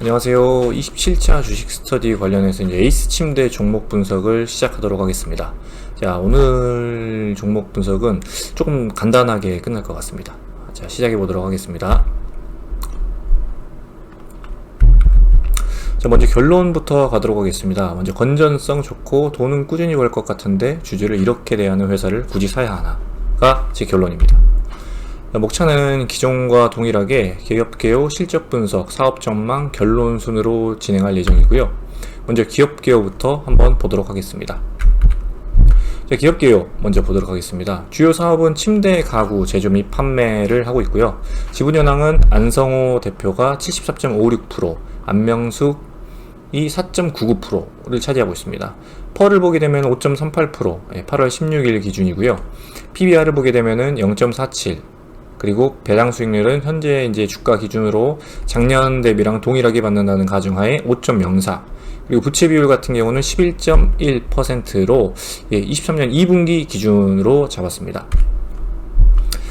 안녕하세요. 27차 주식 스터디 관련해서 이제 에이스 침대 종목 분석을 시작하도록 하겠습니다. 자, 오늘 종목 분석은 조금 간단하게 끝날 것 같습니다. 자, 시작해 보도록 하겠습니다. 자, 먼저 결론부터 가도록 하겠습니다. 먼저 건전성 좋고 돈은 꾸준히 벌 것 같은데 주주를 이렇게 대하는 회사를 굳이 사야 하나가 제 결론입니다. 목차는 기존과 동일하게 기업 개요, 실적 분석, 사업 전망, 결론 순으로 진행할 예정이고요. 먼저 기업 개요부터 한번 보도록 하겠습니다. 자, 기업 개요 먼저 보도록 하겠습니다. 주요 사업은 침대 가구 제조 및 판매를 하고 있고요. 지분 현황은 안성호 대표가 74.56%, 안명숙이 4.99%를 차지하고 있습니다. 펄을 보게 되면 5.38%, 8월 16일 기준이고요. PBR을 보게 되면은 0.47, 그리고 배당 수익률은 현재 이제 주가 기준으로 작년 대비랑 동일하게 받는다는 가정하에 5.04, 그리고 부채 비율 같은 경우는 11.1%로 23년 2분기 기준으로 잡았습니다.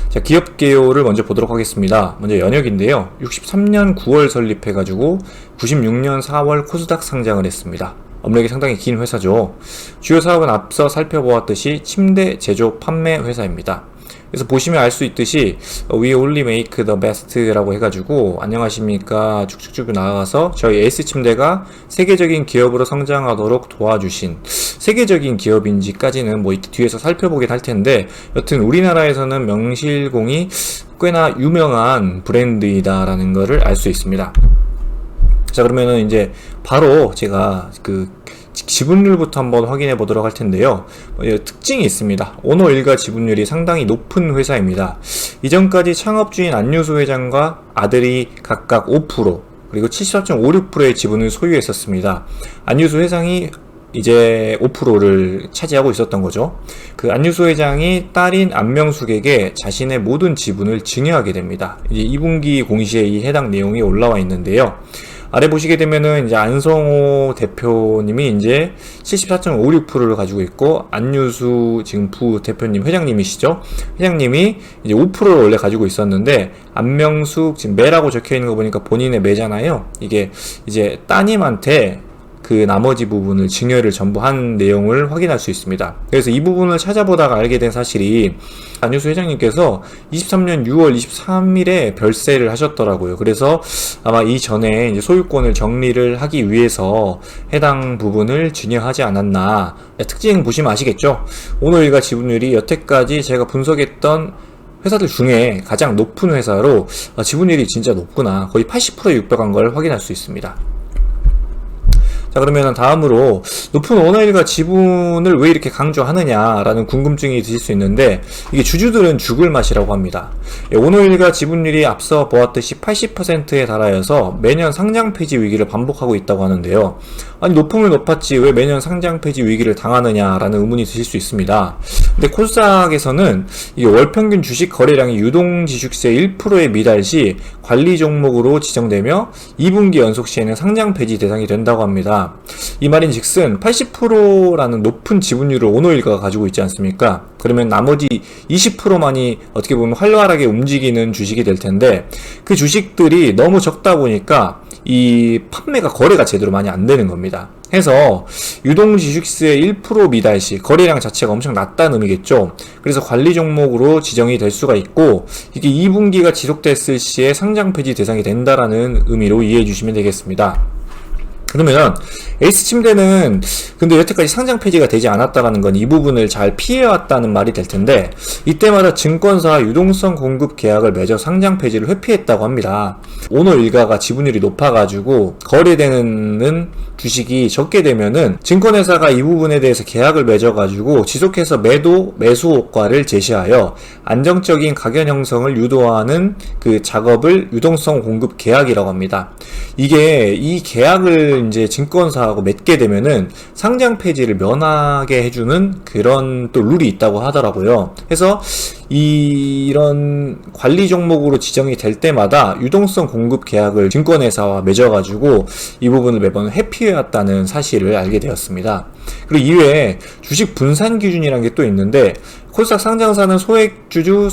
자, 기업 개요를 먼저 보도록 하겠습니다. 먼저 연역인데요. 63년 9월 설립해가지고 96년 4월 코스닥 상장을 했습니다. 업력이 상당히 긴 회사죠. 주요 사업은 앞서 살펴보았듯이 침대 제조 판매 회사입니다. 그래서 보시면 알 수 있듯이 We only make the best라고 해가지고 안녕하십니까 쭉쭉쭉 나가서 저희 S침대가 세계적인 기업으로 성장하도록 도와주신, 세계적인 기업인지까지는 뭐 뒤에서 살펴보긴 할 텐데, 여튼 우리나라에서는 명실공히 꽤나 유명한 브랜드이다라는 것을 알 수 있습니다. 자, 그러면은 이제 바로 제가 지분율부터 한번 확인해 보도록 할 텐데요. 특징이 있습니다. 오너 일가 지분율이 상당히 높은 회사입니다. 이전까지 창업주인 안유수 회장과 아들이 각각 5%, 그리고 74.56%의 지분을 소유했었습니다. 안유수 회장이 이제 5%를 차지하고 있었던 거죠. 그 안유수 회장이 딸인 안명숙에게 자신의 모든 지분을 증여하게 됩니다. 이제 2분기 공시에 이 해당 내용이 올라와 있는데요. 아래 보시게 되면은 이제 안성호 대표님이 이제 74.56%를 가지고 있고, 안유수 지금 부대표님, 회장님이시죠? 회장님이 이제 5%를 원래 가지고 있었는데, 안명숙 지금 매라고 적혀 있는 거 보니까 본인의 매잖아요. 이게 이제 따님한테 그 나머지 부분을 증여를 전부 한 내용을 확인할 수 있습니다. 그래서 이 부분을 찾아보다가 알게 된 사실이, 안유수 회장님께서 23년 6월 23일에 별세를 하셨더라고요. 그래서 아마 이전에 이제 소유권을 정리를 하기 위해서 해당 부분을 증여하지 않았나. 특징 보시면 아시겠죠? 오늘 일가 지분율이 여태까지 제가 분석했던 회사들 중에 가장 높은 회사로 지분율이 진짜 높구나, 거의 80%에 육박한 걸 확인할 수 있습니다. 자, 그러면 다음으로 높은 오너일가 지분을 왜 이렇게 강조하느냐라는 궁금증이 드실 수 있는데, 이게 주주들은 죽을 맛이라고 합니다. 오너일가 지분율이 앞서 보았듯이 80%에 달하여서 매년 상장 폐지 위기를 반복하고 있다고 하는데요. 아니, 높으면 높았지 왜 매년 상장 폐지 위기를 당하느냐라는 의문이 드실 수 있습니다. 근데 코스닥에서는 이게 월 평균 주식 거래량이 유동지주세 1%에 미달 시 관리 종목으로 지정되며 2분기 연속 시에는 상장 폐지 대상이 된다고 합니다. 이 말인즉슨 80%라는 높은 지분율을 오너일가가 가지고 있지 않습니까? 그러면 나머지 20%만이 어떻게 보면 활발하게 움직이는 주식이 될 텐데, 그 주식들이 너무 적다 보니까 이 판매가, 거래가 제대로 많이 안 되는 겁니다. 해서 유동지주세 1% 미달 시 거래량 자체가 엄청 낮다는 의미겠죠. 그래서 관리 종목으로 지정이 될 수가 있고, 이게 2분기가 지속됐을 시에 상장 폐지 대상이 된다라는 의미로 이해해 주시면 되겠습니다. 그러면 S침대는 근데 여태까지 상장 폐지가 되지 않았다라는 건 이 부분을 잘 피해왔다는 말이 될 텐데, 이때마다 증권사와 유동성 공급 계약을 맺어 상장 폐지를 회피했다고 합니다. 오너 일가가 지분율이 높아가지고 거래되는 주식이 적게 되면은 증권회사가 이 부분에 대해서 계약을 맺어가지고 지속해서 매수 효과를 제시하여 안정적인 가격 형성을 유도하는 그 작업을 유동성 공급 계약이라고 합니다. 이게 이 계약을 이제 증권사하고 맺게 되면은 상장 폐지를 면하게 해주는 그런 또 룰이 있다고 하더라고요. 그래서 이런 관리 종목으로 지정이 될 때마다 유동성 공급 계약을 증권회사와 맺어가지고 이 부분을 매번 회피해왔다는 사실을 알게 되었습니다. 그리고 이외에 주식 분산 기준이라는 게 또 있는데, 코스닥 상장사는 소액주주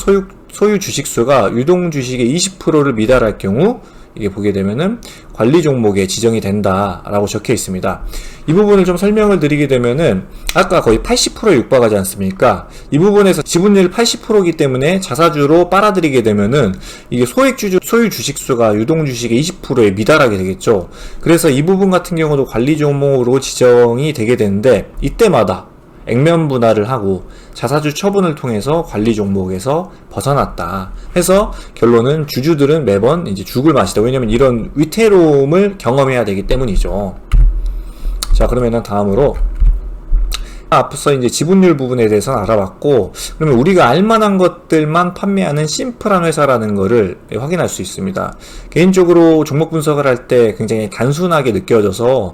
소유 주식수가 유동 주식의 20%를 미달할 경우 이게 보게 되면은 관리 종목에 지정이 된다라고 적혀 있습니다. 이 부분을 좀 설명을 드리게 되면은 아까 거의 80%에 육박하지 않습니까? 이 부분에서 지분율 80%이기 때문에 자사주로 빨아들이게 되면은 이게 소유 주식수가 유동 주식의 20%에 미달하게 되겠죠. 그래서 이 부분 같은 경우도 관리 종목으로 지정이 되게 되는데 이때마다 액면 분할을 하고 자사주 처분을 통해서 관리 종목에서 벗어났다 해서 결론은 주주들은 매번 이제 죽을 맛이다. 왜냐면 이런 위태로움을 경험해야 되기 때문이죠. 자, 그러면은 다음으로 앞서 이제 지분율 부분에 대해서는 알아봤고, 그러면 우리가 알만한 것들만 판매하는 심플한 회사라는 거를 확인할 수 있습니다. 개인적으로 종목 분석을 할 때 굉장히 단순하게 느껴져서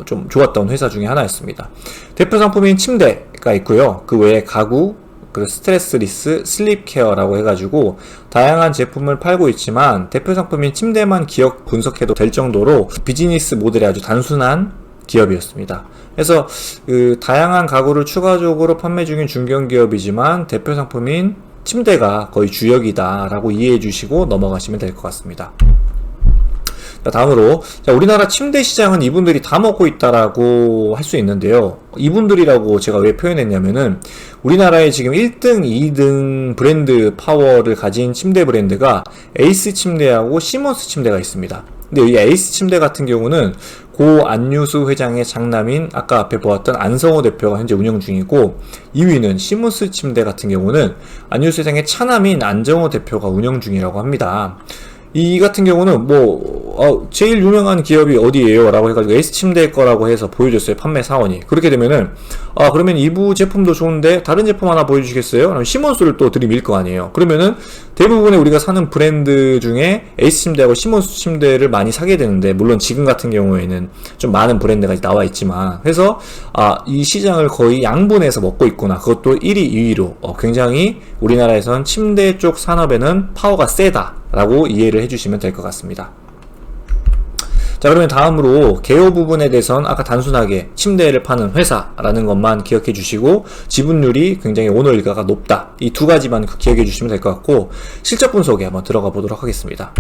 좀 좋았던 회사 중에 하나였습니다. 대표 상품인 침대가 있고요. 그 외에 가구, 그리고 스트레스리스, 슬립케어라고 해가지고 다양한 제품을 팔고 있지만 대표 상품인 침대만 기억 분석해도 될 정도로 비즈니스 모델이 아주 단순한 기업이었습니다. 그래서 그 다양한 가구를 추가적으로 판매 중인 중견기업이지만 대표 상품인 침대가 거의 주역이다 라고 이해해 주시고 넘어가시면 될 것 같습니다. 자, 다음으로 우리나라 침대 시장은 이분들이 다 먹고 있다라고 할 수 있는데요. 이분들이라고 제가 왜 표현했냐면은 우리나라에 지금 1등, 2등 브랜드 파워를 가진 침대 브랜드가 에이스 침대하고 시몬스 침대가 있습니다. 근데 이 에이스 침대 같은 경우는 고 안유수 회장의 장남인 아까 앞에 보았던 안성호 대표가 현재 운영 중이고, 2위는 시몬스 침대 같은 경우는 안유수 회장의 차남인 안정호 대표가 운영 중이라고 합니다. 이 같은 경우는 제일 유명한 기업이 어디예요? 라고 해가지고 에이스 침대 거라고 해서 보여줬어요. 판매 사원이. 그렇게 되면은 그러면 이부 제품도 좋은데 다른 제품 하나 보여주시겠어요? 그럼 시몬스를 또 들이밀 거 아니에요. 그러면은 대부분의 우리가 사는 브랜드 중에 에이스 침대하고 시몬스 침대를 많이 사게 되는데, 물론 지금 같은 경우에는 좀 많은 브랜드가 나와 있지만, 그래서 이 시장을 거의 양분해서 먹고 있구나. 그것도 1위, 2위로 굉장히 우리나라에선 침대 쪽 산업에는 파워가 세다 라고 이해를 해주시면 될 것 같습니다. 자, 그러면 다음으로 개요 부분에 대해서는 아까 단순하게 침대를 파는 회사라는 것만 기억해 주시고, 지분율이 굉장히 오너일가가 높다, 이 두 가지만 기억해 주시면 될 것 같고, 실적 분석에 한번 들어가 보도록 하겠습니다.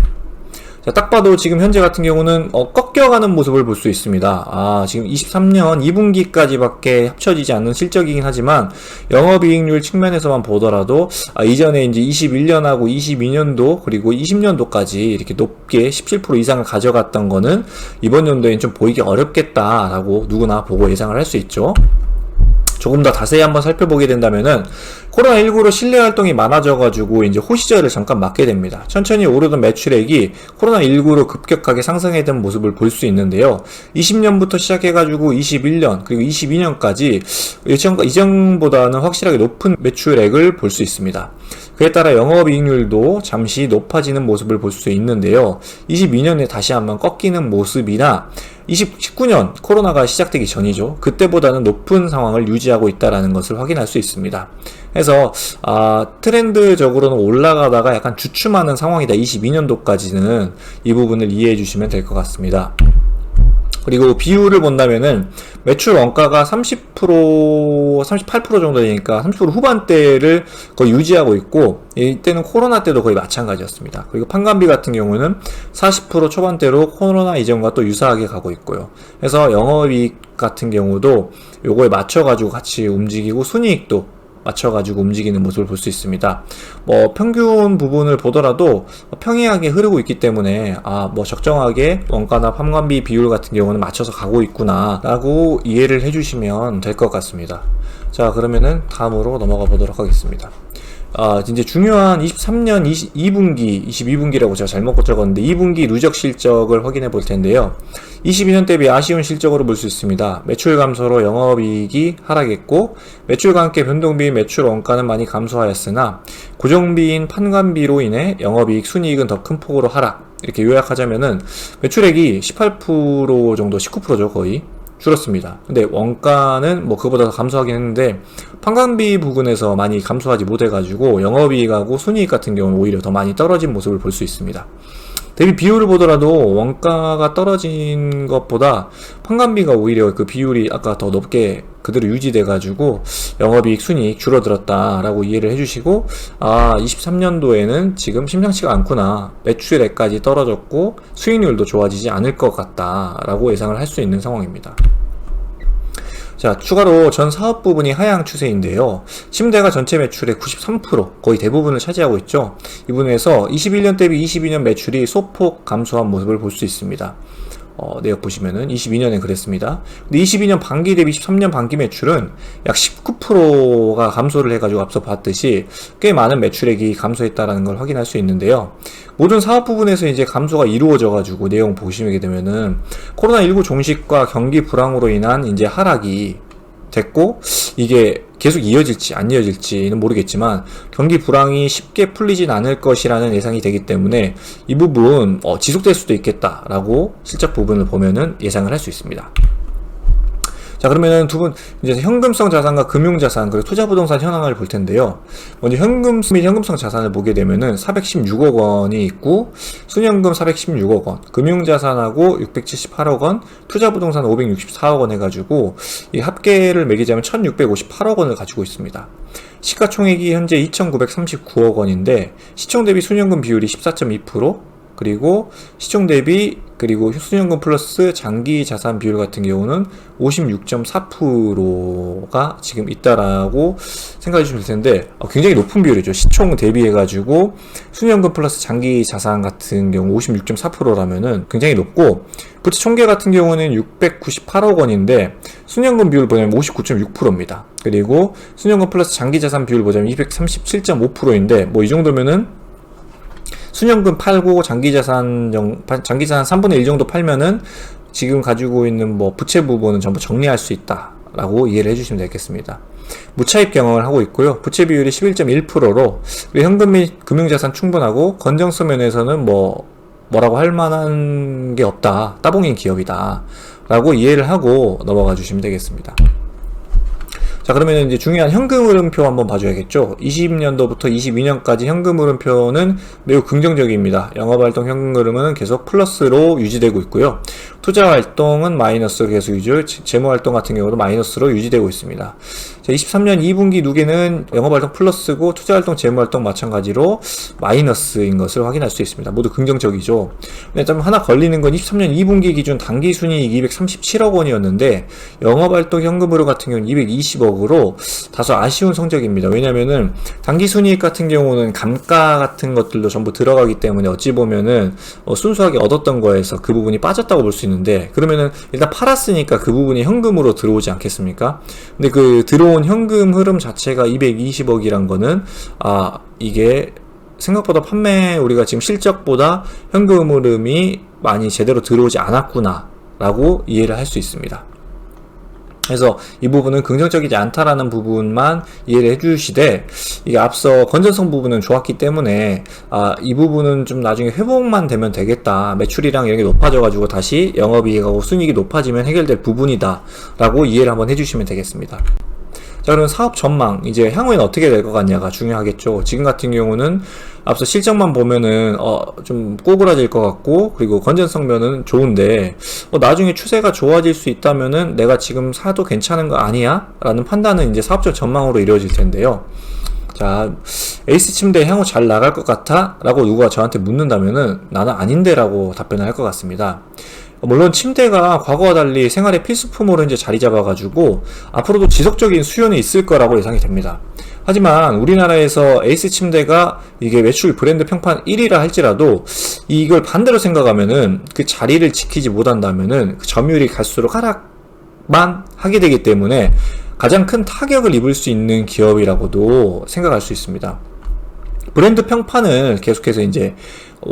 자, 딱 봐도 지금 현재 같은 경우는 꺾여가는 모습을 볼 수 있습니다. 지금 23년 2분기까지밖에 합쳐지지 않는 실적이긴 하지만 영업이익률 측면에서만 보더라도 이전에 이제 21년하고 22년도 그리고 20년도까지 이렇게 높게 17% 이상을 가져갔던 거는 이번 연도엔 좀 보이기 어렵겠다라고 누구나 보고 예상을 할 수 있죠. 조금 더 자세히 한번 살펴보게 된다면은 코로나19로 실내 활동이 많아져가지고 이제 호시절을 잠깐 맞게 됩니다. 천천히 오르던 매출액이 코로나19로 급격하게 상승했던 모습을 볼 수 있는데요. 20년부터 시작해가지고 21년 그리고 22년까지 이전보다는 확실하게 높은 매출액을 볼 수 있습니다. 그에 따라 영업이익률도 잠시 높아지는 모습을 볼 수 있는데요. 22년에 다시 한번 꺾이는 모습이나 19년 코로나가 시작되기 전이죠. 그때보다는 높은 상황을 유지하고 있다는 것을 확인할 수 있습니다. 그래서 트렌드적으로는 올라가다가 약간 주춤하는 상황이다. 22년도까지는 이 부분을 이해해 주시면 될 것 같습니다. 그리고 비율을 본다면은 매출 원가가 30%, 38% 정도 되니까 30% 후반대를 거의 유지하고 있고, 이때는 코로나 때도 거의 마찬가지였습니다. 그리고 판관비 같은 경우는 40% 초반대로 코로나 이전과 또 유사하게 가고 있고요. 그래서 영업이익 같은 경우도 요거에 맞춰가지고 같이 움직이고, 순이익도 맞춰가지고 움직이는 모습을 볼 수 있습니다. 평균 부분을 보더라도 평이하게 흐르고 있기 때문에 적정하게 원가나 판관비 비율 같은 경우는 맞춰서 가고 있구나 라고 이해를 해주시면 될 것 같습니다. 자, 그러면은 다음으로 넘어가 보도록 하겠습니다. 이제 중요한 23년 22분기라고 제가 잘못 적었는데 2분기 누적 실적을 확인해 볼 텐데요. 22년 대비 아쉬운 실적으로 볼 수 있습니다. 매출 감소로 영업이익이 하락했고, 매출과 함께 변동비 매출 원가는 많이 감소하였으나 고정비인 판관비로 인해 영업이익 순이익은 더 큰 폭으로 하락. 이렇게 요약하자면은 매출액이 18% 정도, 19%죠 거의 줄었습니다. 근데 원가는 그거보다 더 감소하긴 했는데 판관비 부분에서 많이 감소하지 못해가지고 영업이익하고 순이익 같은 경우는 오히려 더 많이 떨어진 모습을 볼 수 있습니다. 대비 비율을 보더라도 원가가 떨어진 것보다 판관비가 오히려 그 비율이 아까 더 높게 그대로 유지돼 가지고 영업이익 순이익 줄어들었다라고 이해를 해주시고, 23년도에는 지금 심상치가 않구나, 매출액까지 떨어졌고 수익률도 좋아지지 않을 것 같다라고 예상을 할 수 있는 상황입니다. 자, 추가로 전 사업 부분이 하향 추세인데요. 침대가 전체 매출의 93%, 거의 대부분을 차지하고 있죠. 이 부분에서 21년 대비 22년 매출이 소폭 감소한 모습을 볼 수 있습니다. 내역 보시면은 22년에 그랬습니다. 근데 22년 반기 대비 23년 반기 매출은 약 19%가 감소를 해가지고 앞서 봤듯이 꽤 많은 매출액이 감소했다라는 걸 확인할 수 있는데요. 모든 사업 부분에서 이제 감소가 이루어져가지고 내용 보시게 되면은 코로나19 종식과 경기 불황으로 인한 이제 하락이 됐고, 이게 계속 이어질지 안 이어질지는 모르겠지만 경기 불황이 쉽게 풀리진 않을 것이라는 예상이 되기 때문에 이 부분 지속될 수도 있겠다라고 실적 부분을 보면은 예상을 할 수 있습니다. 자, 그러면은 두 분 이제 현금성 자산과 금융자산 그리고 투자부동산 현황을 볼 텐데요. 먼저 현금 및 현금성 자산을 보게 되면은 416억 원이 있고, 순현금 416억 원, 금융자산하고 678억 원, 투자부동산 564억 원 해가지고 이 합계를 매기자면 1658억 원을 가지고 있습니다. 시가총액이 현재 2939억 원인데 시총 대비 순현금 비율이 14.2%, 그리고 시총 대비 그리고 순현금 플러스 장기 자산 비율 같은 경우는 56.4%가 지금 있다라고 생각해 주시면 될 텐데, 굉장히 높은 비율이죠. 시총 대비해가지고 순현금 플러스 장기 자산 같은 경우 56.4%라면은 굉장히 높고, 부채 총계 같은 경우는 698억 원인데 순현금 비율 보자면 59.6%입니다. 그리고 순현금 플러스 장기 자산 비율 보자면 237.5%인데 뭐 이 정도면은 순현금 팔고 장기자산 3분의 1 정도 팔면은 지금 가지고 있는 뭐 부채 부분은 전부 정리할 수 있다라고 이해를 해주시면 되겠습니다. 무차입 경영을 하고 있고요. 부채 비율이 11.1%로 현금 및 금융자산 충분하고 건전성 면에서는 뭐라고 할 만한 게 없다, 따봉인 기업이다 라고 이해를 하고 넘어가 주시면 되겠습니다. 자, 그러면 이제 중요한 현금 흐름표 한번 봐줘야겠죠. 20년도부터 22년까지 현금 흐름표는 매우 긍정적입니다. 영업활동 현금 흐름은 계속 플러스로 유지되고 있고요. 투자활동은 마이너스로 계속 유지, 재무활동 같은 경우도 마이너스로 유지되고 있습니다. 자, 23년 2분기 누계는 영업활동 플러스고 투자활동, 재무활동 마찬가지로 마이너스인 것을 확인할 수 있습니다. 모두 긍정적이죠. 근데 좀 하나 걸리는 건 23년 2분기 기준 당기순이익 237억 원이었는데 영업활동 현금 흐름 같은 경우는 220억으로 다소 아쉬운 성적입니다. 왜냐면은 당기순이익 같은 경우는 감가 같은 것들도 전부 들어가기 때문에 어찌 보면은 순수하게 얻었던 거에서 그 부분이 빠졌다고 볼 수 있는데, 그러면은 일단 팔았으니까 그 부분이 현금으로 들어오지 않겠습니까? 근데 그 들어온 현금 흐름 자체가 220억이란 거는 이게 생각보다 우리가 지금 실적보다 현금 흐름이 많이 제대로 들어오지 않았구나 라고 이해를 할 수 있습니다. 그래서 이 부분은 긍정적이지 않다라는 부분만 이해를 해주시되, 이게 앞서 건전성 부분은 좋았기 때문에 이 부분은 좀 나중에 회복만 되면 되겠다, 매출이랑 이런 게 높아져가지고 다시 영업이익하고 순이익이 높아지면 해결될 부분이다 라고 이해를 한번 해주시면 되겠습니다. 자, 그러면 사업 전망, 이제 향후에는 어떻게 될 것 같냐가 중요하겠죠. 지금 같은 경우는 앞서 실적만 보면은 좀 꼬부라질 것 같고, 그리고 건전성 면은 좋은데 나중에 추세가 좋아질 수 있다면은 내가 지금 사도 괜찮은 거 아니야? 라는 판단은 이제 사업적 전망으로 이루어질 텐데요. 자, 에이스 침대 향후 잘 나갈 것 같아? 라고 누가 저한테 묻는다면은 나는 아닌데 라고 답변을 할 것 같습니다. 물론 침대가 과거와 달리 생활의 필수품으로 이제 자리 잡아가지고 앞으로도 지속적인 수요는 있을 거라고 예상이 됩니다. 하지만 우리나라에서 에이스 침대가 이게 매출 브랜드 평판 1위라 할지라도 이걸 반대로 생각하면은 그 자리를 지키지 못한다면은 그 점유율이 갈수록 하락만 하게 되기 때문에 가장 큰 타격을 입을 수 있는 기업이라고도 생각할 수 있습니다. 브랜드 평판을 계속해서 이제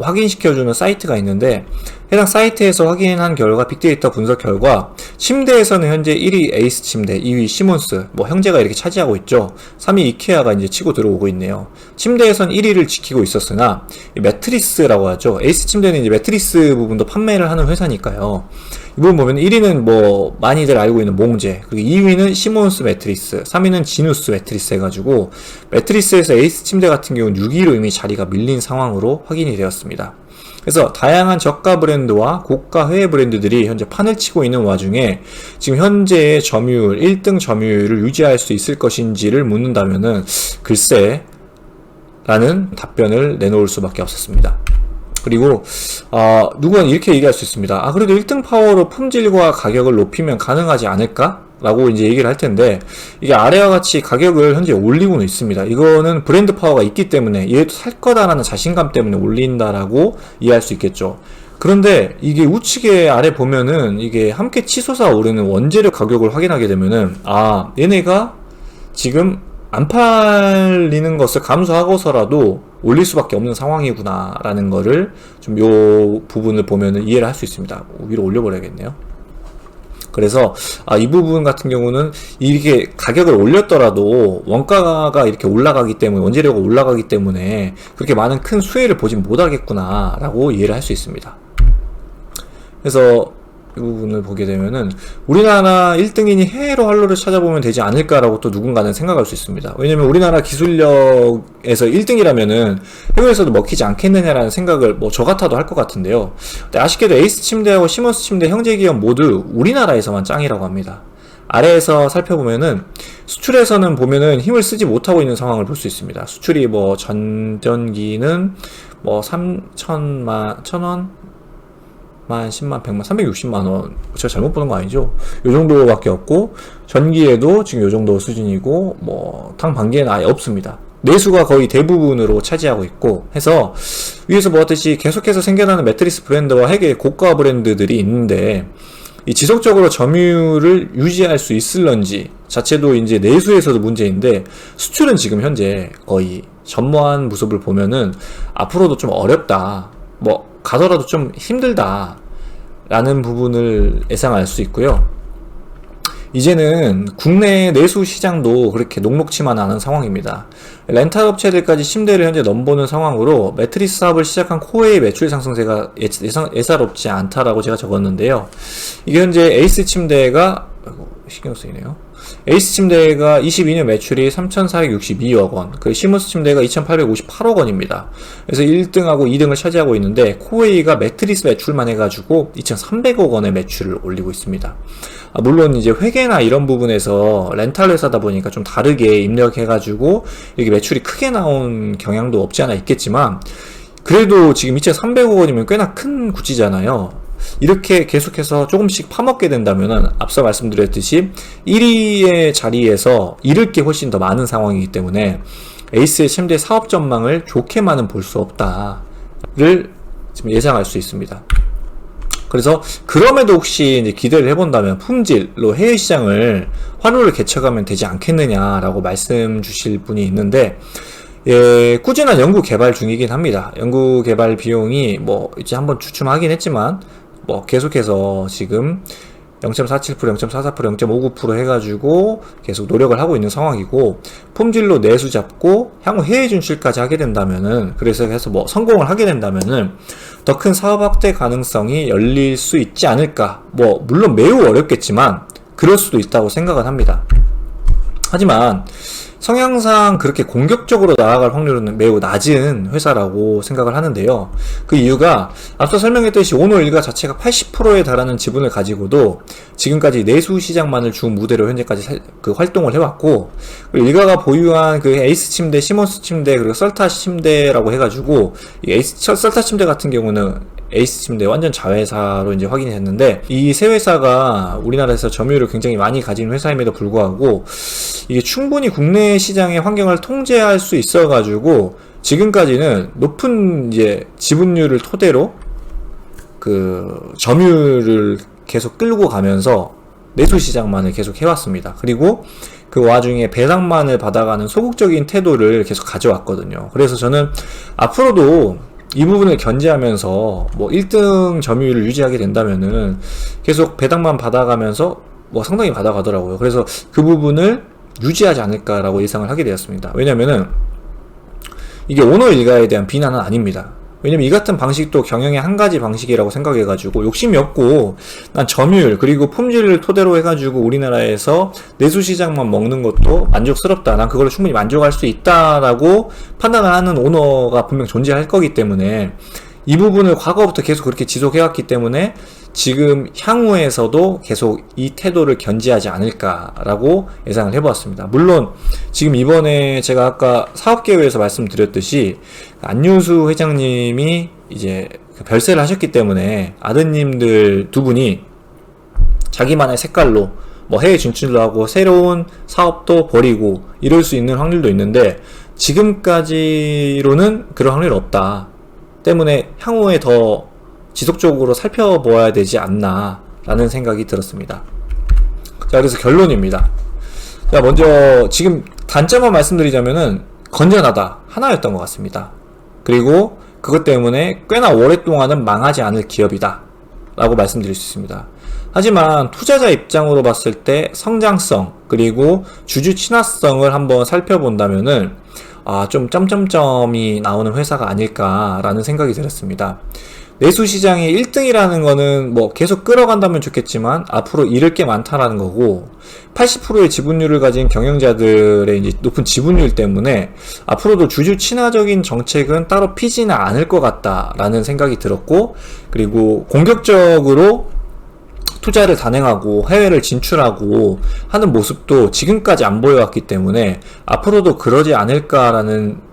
확인시켜주는 사이트가 있는데, 해당 사이트에서 확인한 결과, 빅데이터 분석 결과 침대에서는 현재 1위 에이스 침대, 2위 시몬스, 형제가 이렇게 차지하고 있죠. 3위 이케아가 이제 치고 들어오고 있네요. 침대에선 1위를 지키고 있었으나 매트리스라고 하죠. 에이스 침대는 이제 매트리스 부분도 판매를 하는 회사니까요. 이 부분 보면 1위는 많이들 알고 있는 몽제, 그리고 2위는 시몬스 매트리스, 3위는 지누스 매트리스 해가지고 매트리스에서 에이스 침대 같은 경우는 6위로 이미 자리가 밀린 상황으로 확인이 되었습니다. 그래서 다양한 저가 브랜드와 고가 해외 브랜드들이 현재 판을 치고 있는 와중에 지금 현재의 점유율, 1등 점유율을 유지할 수 있을 것인지를 묻는다면은 글쎄 라는 답변을 내놓을 수밖에 없었습니다. 그리고 누구는 이렇게 얘기할 수 있습니다. 그래도 1등 파워로 품질과 가격을 높이면 가능하지 않을까? 라고 이제 얘기를 할 텐데, 이게 아래와 같이 가격을 현재 올리고는 있습니다. 이거는 브랜드 파워가 있기 때문에 얘도 살 거다라는 자신감 때문에 올린다라고 이해할 수 있겠죠. 그런데 이게 우측에 아래 보면은 이게 함께 치솟아 오르는 원재료 가격을 확인하게 되면은 얘네가 지금 안 팔리는 것을 감수하고서라도 올릴 수밖에 없는 상황이구나 라는 거를 좀 요 부분을 보면은 이해를 할 수 있습니다. 위로 올려버려야겠네요. 그래서 이 부분 같은 경우는 이게 가격을 올렸더라도 원가가 이렇게 올라가기 때문에, 원재료가 올라가기 때문에 그렇게 많은 큰 수혜를 보진 못하겠구나 라고 이해를 할 수 있습니다. 그래서 이 부분을 보게 되면은 우리나라 1등인이 해외로 활로를 찾아보면 되지 않을까라고 또 누군가는 생각할 수 있습니다. 왜냐면 우리나라 기술력에서 1등이라면은 해외에서도 먹히지 않겠느냐라는 생각을 저 같아도 할 것 같은데요. 근데 아쉽게도 에이스 침대하고 시몬스 침대 형제기업 모두 우리나라에서만 짱이라고 합니다. 아래에서 살펴보면은 수출에서는 보면은 힘을 쓰지 못하고 있는 상황을 볼 수 있습니다. 수출이 전전기는 1,000원? 10만, 100만, 360만원. 제가 잘못 보는 거 아니죠? 요 정도밖에 없고, 전기에도 지금 요 정도 수준이고, 당반기에는 아예 없습니다. 내수가 거의 대부분으로 차지하고 있고, 해서, 위에서 보았듯이 계속해서 생겨나는 매트리스 브랜드와 핵의 고가 브랜드들이 있는데, 이 지속적으로 점유율을 유지할 수 있을런지, 자체도 이제 내수에서도 문제인데, 수출은 지금 현재 거의 전무한 모습을 보면은, 앞으로도 좀 어렵다. 가더라도 좀 힘들다 라는 부분을 예상할 수 있고요. 이제는 국내 내수 시장도 그렇게 녹록치만 않은 상황입니다. 렌탈 업체들까지 침대를 현재 넘보는 상황으로 매트리스 사업을 시작한 코웨이 매출 상승세가 예사롭지 않다라고 제가 적었는데요. 이게 현재 에이스 침대가 신경 쓰이네요. 에이스 침대가 22년 매출이 3,462억 원, 그 시몬스 침대가 2,858억 원입니다. 그래서 1등하고 2등을 차지하고 있는데, 코웨이가 매트리스 매출만 해가지고 2,300억 원의 매출을 올리고 있습니다. 물론 이제 회계나 이런 부분에서 렌탈 회사다 보니까 좀 다르게 입력해가지고 이렇게 매출이 크게 나온 경향도 없지 않아 있겠지만, 그래도 지금 2,300억 원이면 꽤나 큰 구찌잖아요. 이렇게 계속해서 조금씩 파먹게 된다면은 앞서 말씀드렸듯이 1위의 자리에서 잃을 게 훨씬 더 많은 상황이기 때문에 에이스의 침대 사업 전망을 좋게만은 볼 수 없다를 지금 예상할 수 있습니다. 그래서 그럼에도 혹시 이제 기대를 해본다면 품질로 해외 시장을 활로를 개척하면 되지 않겠느냐라고 말씀 주실 분이 있는데, 꾸준한 연구 개발 중이긴 합니다. 연구 개발 비용이 이제 한번 주춤하긴 했지만 계속해서 지금 0.47%, 0.44%, 0.59% 해가지고 계속 노력을 하고 있는 상황이고, 품질로 내수 잡고 향후 해외 진출까지 하게 된다면은, 그래서 해서 성공을 하게 된다면은 더 큰 사업 확대 가능성이 열릴 수 있지 않을까. 물론 매우 어렵겠지만 그럴 수도 있다고 생각은 합니다. 하지만 성향상 그렇게 공격적으로 나아갈 확률은 매우 낮은 회사라고 생각을 하는데요. 그 이유가 앞서 설명했듯이 오노일가 자체가 80%에 달하는 지분을 가지고도 지금까지 내수 시장만을 주 무대로 현재까지 활동을 해왔고, 그리고 일가가 보유한 그 에이스 침대, 시몬스 침대, 그리고 썰타 침대라고 해가지고, 썰타 침대 같은 경우는 에이스 침대 완전 자회사로 이제 확인이 됐는데, 이 세 회사가 우리나라에서 점유율을 굉장히 많이 가진 회사임에도 불구하고 이게 충분히 국내 시장의 환경을 통제할 수 있어가지고 지금까지는 높은 이제 지분율을 토대로 그 점유율을 계속 끌고 가면서 내수 시장만을 계속 해왔습니다. 그리고 그 와중에 배당만을 받아가는 소극적인 태도를 계속 가져왔거든요. 그래서 저는 앞으로도 이 부분을 견제하면서 1등 점유율을 유지하게 된다면은 계속 배당만 받아가면서 상당히 받아가더라고요. 그래서 그 부분을 유지하지 않을까라고 예상을 하게 되었습니다. 왜냐면은 이게 오너 일가에 대한 비난은 아닙니다. 왜냐면 이 같은 방식도 경영의 한 가지 방식이라고 생각해가지고 욕심이 없고, 난 점유율 그리고 품질을 토대로 해가지고 우리나라에서 내수 시장만 먹는 것도 만족스럽다, 난 그걸로 충분히 만족할 수 있다라고 판단을 하는 오너가 분명 존재할 거기 때문에 이 부분을 과거부터 계속 그렇게 지속해왔기 때문에 지금 향후에서도 계속 이 태도를 견지하지 않을까라고 예상을 해보았습니다. 물론 지금 이번에 제가 아까 사업계획에서 말씀드렸듯이 안효수 회장님이 이제 별세를 하셨기 때문에 아드님들 두 분이 자기만의 색깔로 뭐 해외 진출도 하고 새로운 사업도 벌이고 이럴 수 있는 확률도 있는데 지금까지로는 그런 확률이 없다. 때문에 향후에 더 지속적으로 살펴보아야 되지 않나 라는 생각이 들었습니다. 자, 그래서 결론입니다. 자, 먼저 지금 단점만 말씀드리자면은 건전하다 하나였던 것 같습니다. 그리고 그것 때문에 꽤나 오랫동안은 망하지 않을 기업이다 라고 말씀드릴 수 있습니다. 하지만 투자자 입장으로 봤을 때 성장성 그리고 주주 친화성을 한번 살펴본다면은 좀 점점점이 나오는 회사가 아닐까라는 생각이 들었습니다. 내수 시장의 1등이라는 거는 뭐 계속 끌어간다면 좋겠지만 앞으로 잃을 게 많다라는 거고 80%의 지분율을 가진 경영자들의 이제 높은 지분율 때문에 앞으로도 주주 친화적인 정책은 따로 피지는 않을 것 같다라는 생각이 들었고, 그리고 공격적으로 투자를 단행하고 해외를 진출하고 하는 모습도 지금까지 안 보여왔기 때문에 앞으로도 그러지 않을까라는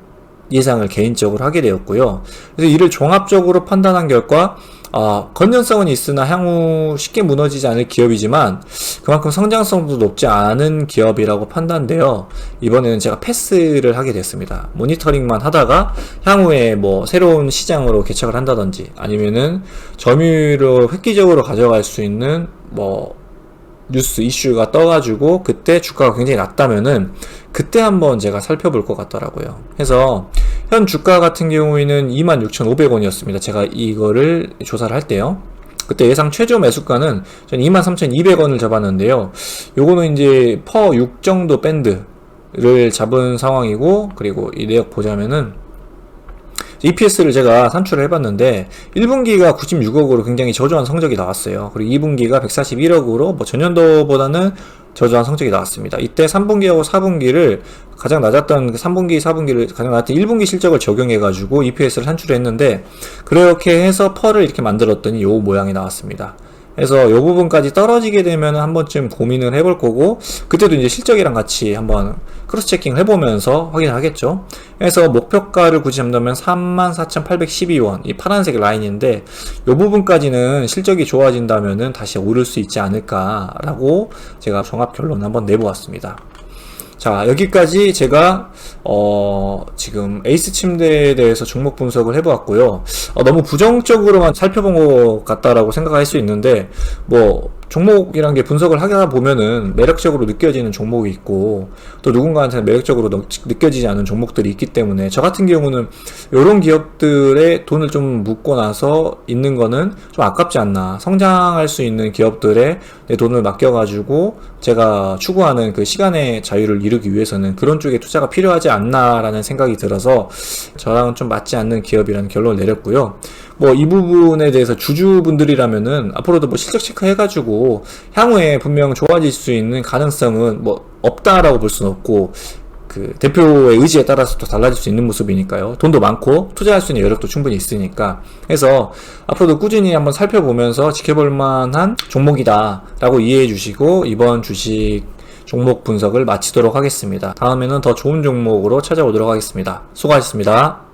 예상을 개인적으로 하게 되었고요. 그래서 이를 종합적으로 판단한 결과 건전성은 있으나 향후 쉽게 무너지지 않을 기업이지만 그만큼 성장성도 높지 않은 기업이라고 판단되어 이번에는 제가 패스를 하게 됐습니다. 모니터링만 하다가 향후에 뭐 새로운 시장으로 개척을 한다든지 아니면은 점유율을 획기적으로 가져갈 수 있는 뭐 뉴스 이슈가 떠가지고 그때 주가가 굉장히 낮다면은 그때 한번 제가 살펴볼 것 같더라고요. 해서 현 주가 같은 경우에는 26,500원이었습니다. 제가 이거를 조사를 할 때요. 그때 예상 최저 매수가는 전 23,200원을 잡았는데요. 요거는 이제 퍼 6 정도 밴드를 잡은 상황이고, 그리고 이 내역 보자면은 EPS를 제가 산출을 해봤는데 1분기가 96억으로 굉장히 저조한 성적이 나왔어요. 그리고 2분기가 141억으로 뭐 전년도보다는 저조한 성적이 나왔습니다. 이때 3분기하고 4분기를 가장 낮았던 3분기, 4분기를 가장 낮았던 1분기 실적을 적용해가지고 EPS를 산출했는데 그렇게 해서 펄을 이렇게 만들었더니 요 모양이 나왔습니다. 그래서 요 부분까지 떨어지게 되면 한 번쯤 고민을 해볼 거고, 그때도 이제 실적이랑 같이 한번 크로스 체킹을 해보면서 확인을 하겠죠. 그래서 목표가를 굳이 잡는다면 34,812원, 이 파란색 라인인데 요 부분까지는 실적이 좋아진다면은 다시 오를 수 있지 않을까라고 제가 종합 결론 한번 내보았습니다. 자, 여기까지 제가 지금 에이스 침대에 대해서 종목 분석을 해보았고요. 너무 부정적으로만 살펴본 것 같다라고 생각할 수 있는데, 뭐 종목이란 게 분석을 하다 보면은 매력적으로 느껴지는 종목이 있고 또 누군가한테는 매력적으로 느껴지지 않은 종목들이 있기 때문에 저 같은 경우는 이런 기업들의 돈을 좀 묻고 나서 있는 거는 좀 아깝지 않나. 성장할 수 있는 기업들에 내 돈을 맡겨가지고 제가 추구하는 그 시간의 자유를 이루기 위해서는 그런 쪽에 투자가 필요하지 않나라는 생각이 들어서 저랑은 좀 맞지 않는 기업이라는 결론을 내렸고요. 뭐 이 부분에 대해서 주주분들이라면은 앞으로도 뭐 실적 체크해가지고 향후에 분명 좋아질 수 있는 가능성은 뭐 없다라고 볼 수는 없고, 그 대표의 의지에 따라서 또 달라질 수 있는 모습이니까요. 돈도 많고 투자할 수 있는 여력도 충분히 있으니까. 해서 앞으로도 꾸준히 한번 살펴보면서 지켜볼 만한 종목이다 라고 이해해 주시고 이번 주식 종목 분석을 마치도록 하겠습니다. 다음에는 더 좋은 종목으로 찾아오도록 하겠습니다. 수고하셨습니다.